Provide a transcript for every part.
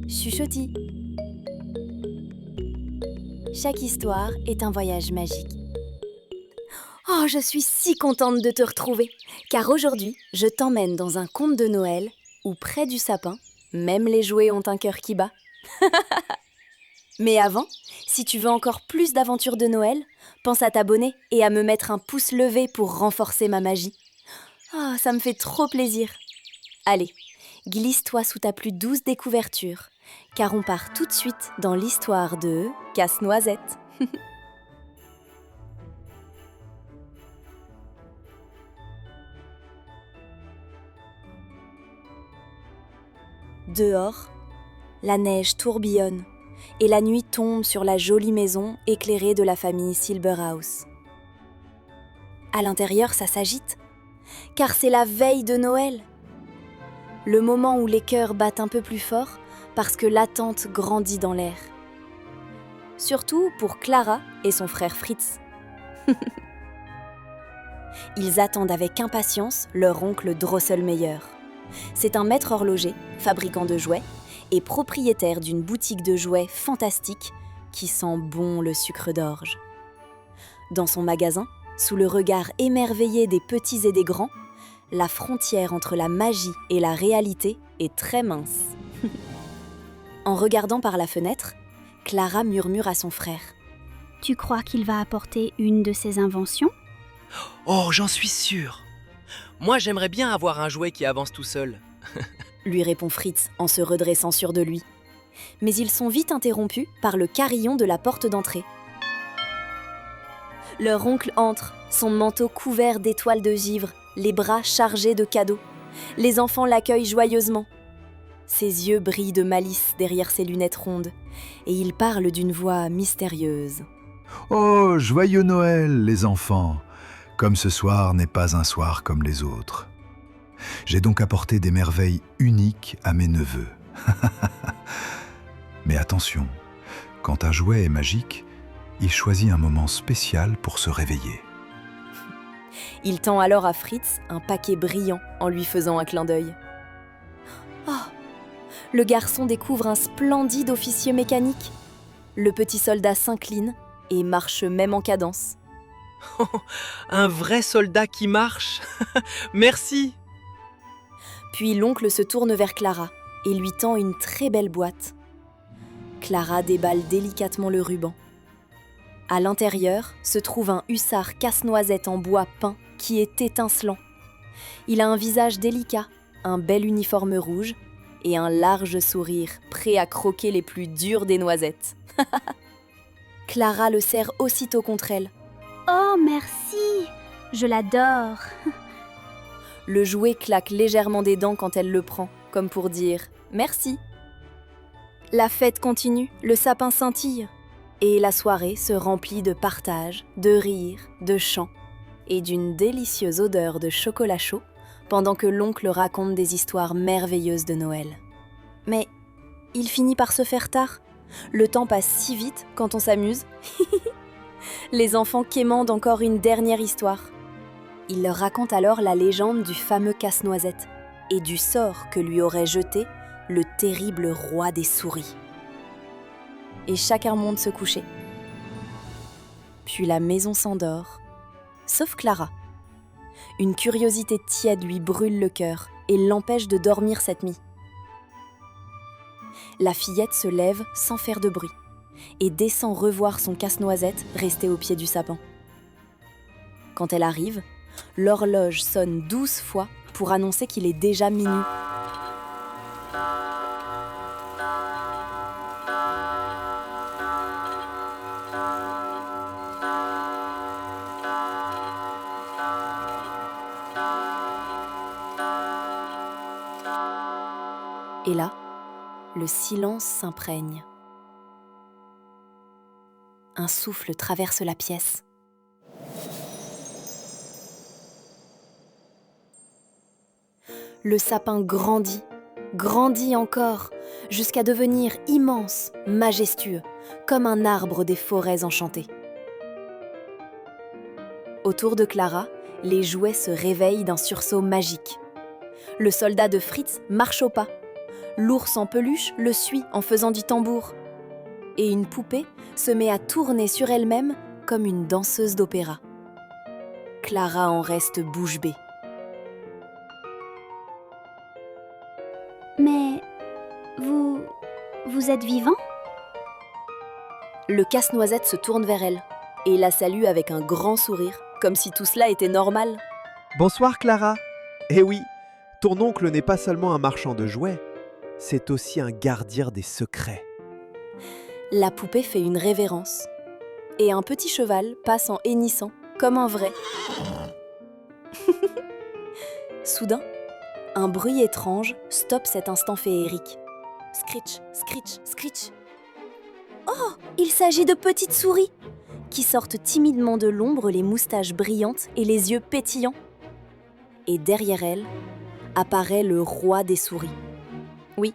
Chuchotis. Chaque histoire est un voyage magique. Oh, je suis si contente de te retrouver, car aujourd'hui, je t'emmène dans un conte de Noël où près du sapin, même les jouets ont un cœur qui bat. Mais avant, si tu veux encore plus d'aventures de Noël, pense à t'abonner et à me mettre un pouce levé pour renforcer ma magie. Ah, ça me fait trop plaisir. Allez, glisse-toi sous ta plus douce découverture, car on part tout de suite dans l'histoire de Casse-Noisette. Dehors, la neige tourbillonne et la nuit tombe sur la jolie maison éclairée de la famille Silberhaus. À l'intérieur, ça s'agite, car c'est la veille de Noël. Le moment où les cœurs battent un peu plus fort parce que l'attente grandit dans l'air. Surtout pour Clara et son frère Fritz. Ils attendent avec impatience leur oncle Drosselmeyer. C'est un maître horloger, fabricant de jouets, et propriétaire d'une boutique de jouets fantastique qui sent bon le sucre d'orge. Dans son magasin, sous le regard émerveillé des petits et des grands, la frontière entre la magie et la réalité est très mince. En regardant par la fenêtre, Clara murmure à son frère. « Tu crois qu'il va apporter une de ses inventions ? Oh, j'en suis sûr. Moi, j'aimerais bien avoir un jouet qui avance tout seul. Lui répond Fritz en se redressant sûr de lui. Mais ils sont vite interrompus par le carillon de la porte d'entrée. Leur oncle entre, son manteau couvert d'étoiles de givre, les bras chargés de cadeaux. Les enfants l'accueillent joyeusement. Ses yeux brillent de malice derrière ses lunettes rondes, et il parle d'une voix mystérieuse. « Oh, joyeux Noël, les enfants! Comme ce soir n'est pas un soir comme les autres. J'ai donc apporté des merveilles uniques à mes neveux. Mais attention, quand un jouet est magique, il choisit un moment spécial pour se réveiller. » Il tend alors à Fritz un paquet brillant en lui faisant un clin d'œil. Oh, le garçon découvre un splendide officier mécanique. Le petit soldat s'incline et marche même en cadence. Oh, un vrai soldat qui marche. Merci. Puis l'oncle se tourne vers Clara et lui tend une très belle boîte. Clara déballe délicatement le ruban. À l'intérieur se trouve un hussard casse-noisette en bois peint qui est étincelant. Il a un visage délicat, un bel uniforme rouge et un large sourire prêt à croquer les plus dures des noisettes. Clara le serre aussitôt contre elle. Oh, merci! Je l'adore! Le jouet claque légèrement des dents quand elle le prend, comme pour dire « merci ». La fête continue, le sapin scintille, et la soirée se remplit de partage, de rires, de chants, et d'une délicieuse odeur de chocolat chaud, pendant que l'oncle raconte des histoires merveilleuses de Noël. Mais il finit par se faire tard. Le temps passe si vite quand on s'amuse. Les enfants quémandent encore une dernière histoire. Il leur raconte alors la légende du fameux casse-noisette et du sort que lui aurait jeté le terrible roi des souris. Et chacun monte se coucher. Puis la maison s'endort, sauf Clara. Une curiosité tiède lui brûle le cœur et l'empêche de dormir cette nuit. La fillette se lève sans faire de bruit et descend revoir son casse-noisette resté au pied du sapin. Quand elle arrive, l'horloge sonne 12 fois pour annoncer qu'il est déjà minuit. Et là, le silence s'imprègne. Un souffle traverse la pièce. Le sapin grandit, grandit encore, jusqu'à devenir immense, majestueux, comme un arbre des forêts enchantées. Autour de Clara, les jouets se réveillent d'un sursaut magique. Le soldat de Fritz marche au pas. L'ours en peluche le suit en faisant du tambour. Et une poupée se met à tourner sur elle-même comme une danseuse d'opéra. Clara en reste bouche bée. Mais vous êtes vivant? Le casse-noisette se tourne vers elle et la salue avec un grand sourire, comme si tout cela était normal. Bonsoir Clara. Eh oui, ton oncle n'est pas seulement un marchand de jouets, c'est aussi un gardien des secrets. La poupée fait une révérence. Et un petit cheval passe en hennissant, comme un vrai. Soudain, un bruit étrange stoppe cet instant féerique. Scritch, scritch, scritch. Oh, il s'agit de petites souris qui sortent timidement de l'ombre, les moustaches brillantes et les yeux pétillants. Et derrière elles, apparaît le roi des souris. Oui,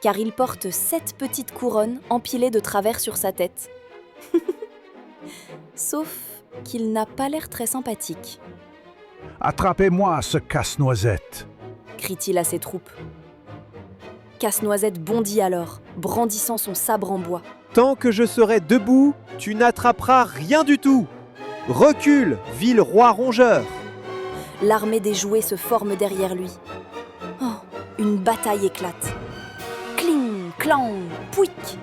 car il porte 7 petites couronnes empilées de travers sur sa tête. Sauf qu'il n'a pas l'air très sympathique, Attrapez-moi ce casse-noisette. crie-t-il à ses troupes. Casse-noisette bondit alors, brandissant son sabre en bois. Tant que je serai debout, tu n'attraperas rien du tout. Recule, vil roi rongeur. L'armée des jouets se forme derrière lui. Oh, une bataille éclate. Cling, clang, pouic.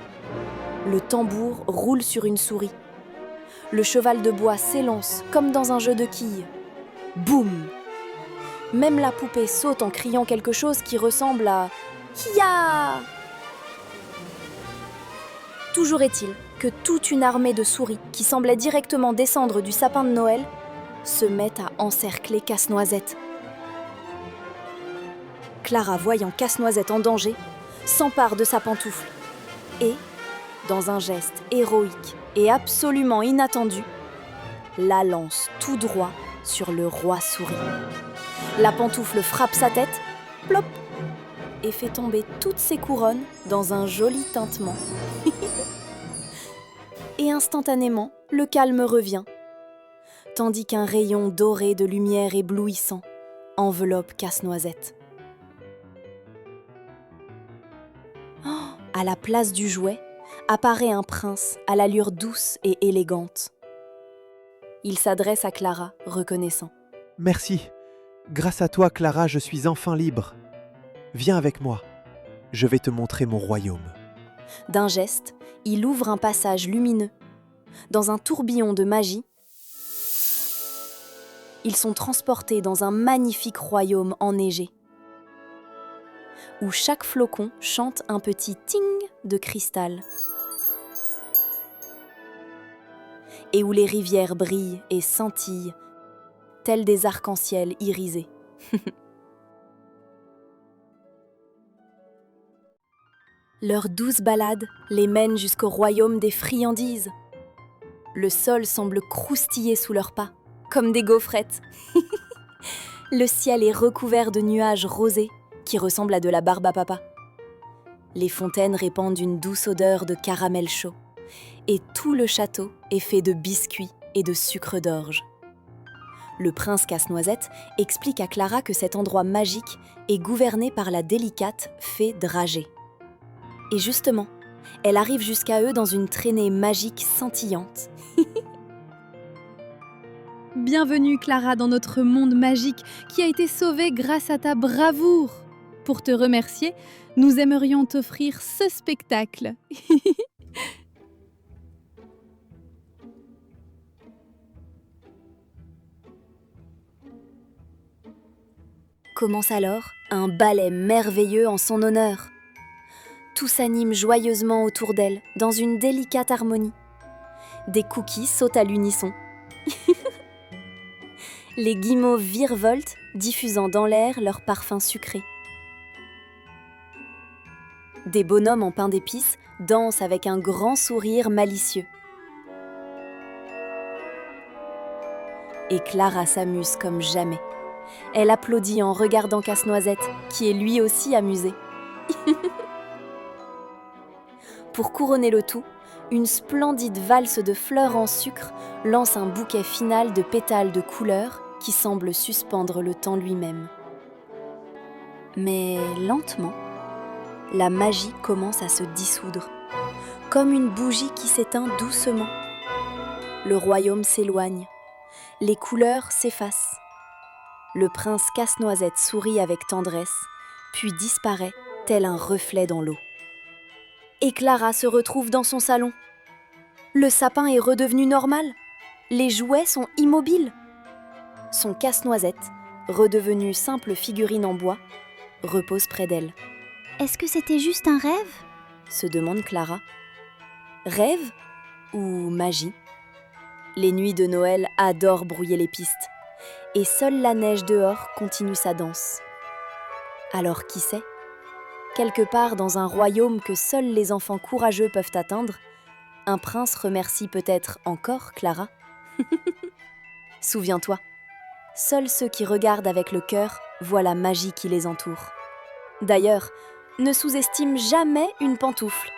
Le tambour roule sur une souris. Le cheval de bois s'élance comme dans un jeu de quilles. Boum! Même la poupée saute en criant quelque chose qui ressemble à « Hiya !» Toujours est-il que toute une armée de souris qui semblait directement descendre du sapin de Noël se met à encercler Casse-Noisette. Clara, voyant Casse-Noisette en danger, s'empare de sa pantoufle et, dans un geste héroïque et absolument inattendu, la lance tout droit sur le roi souris. La pantoufle frappe sa tête, plop, et fait tomber toutes ses couronnes dans un joli tintement. Et instantanément, le calme revient, tandis qu'un rayon doré de lumière éblouissant enveloppe Casse-Noisette. Oh, à la place du jouet, apparaît un prince à l'allure douce et élégante. Il s'adresse à Clara, reconnaissant. Merci. Grâce à toi, Clara, je suis enfin libre. Viens avec moi. Je vais te montrer mon royaume. D'un geste, il ouvre un passage lumineux. Dans un tourbillon de magie, ils sont transportés dans un magnifique royaume enneigé, où chaque flocon chante un petit ting de cristal, et où les rivières brillent et scintillent, tels des arcs-en-ciel irisés. Leur douce balade les mène jusqu'au royaume des friandises. Le sol semble croustiller sous leurs pas, comme des gaufrettes. Le ciel est recouvert de nuages rosés qui ressemblent à de la barbe à papa. Les fontaines répandent une douce odeur de caramel chaud. Et tout le château est fait de biscuits et de sucre d'orge. Le prince Casse-Noisette explique à Clara que cet endroit magique est gouverné par la délicate fée Dragée. Et justement, elle arrive jusqu'à eux dans une traînée magique scintillante. Bienvenue Clara dans notre monde magique qui a été sauvé grâce à ta bravoure. Pour te remercier, nous aimerions t'offrir ce spectacle. Commence alors un ballet merveilleux en son honneur. Tout s'anime joyeusement autour d'elle, dans une délicate harmonie. Des cookies sautent à l'unisson. Les guimauves virevoltent, diffusant dans l'air leur parfum sucré. Des bonhommes en pain d'épices dansent avec un grand sourire malicieux. Et Clara s'amuse comme jamais. Elle applaudit en regardant Casse-Noisette, qui est lui aussi amusé. Pour couronner le tout, une splendide valse de fleurs en sucre lance un bouquet final de pétales de couleur qui semble suspendre le temps lui-même. Mais lentement, la magie commence à se dissoudre, comme une bougie qui s'éteint doucement. Le royaume s'éloigne, les couleurs s'effacent. Le prince Casse-Noisette sourit avec tendresse, puis disparaît tel un reflet dans l'eau. Et Clara se retrouve dans son salon. Le sapin est redevenu normal. Les jouets sont immobiles. Son casse-noisette, redevenu simple figurine en bois, repose près d'elle. Est-ce que c'était juste un rêve ? Se demande Clara. Rêve ou magie ? Les nuits de Noël adorent brouiller les pistes, et seule la neige dehors continue sa danse. Alors qui sait ? Quelque part dans un royaume que seuls les enfants courageux peuvent atteindre, un prince remercie peut-être encore Clara. Souviens-toi, seuls ceux qui regardent avec le cœur voient la magie qui les entoure. D'ailleurs, ne sous-estime jamais une pantoufle.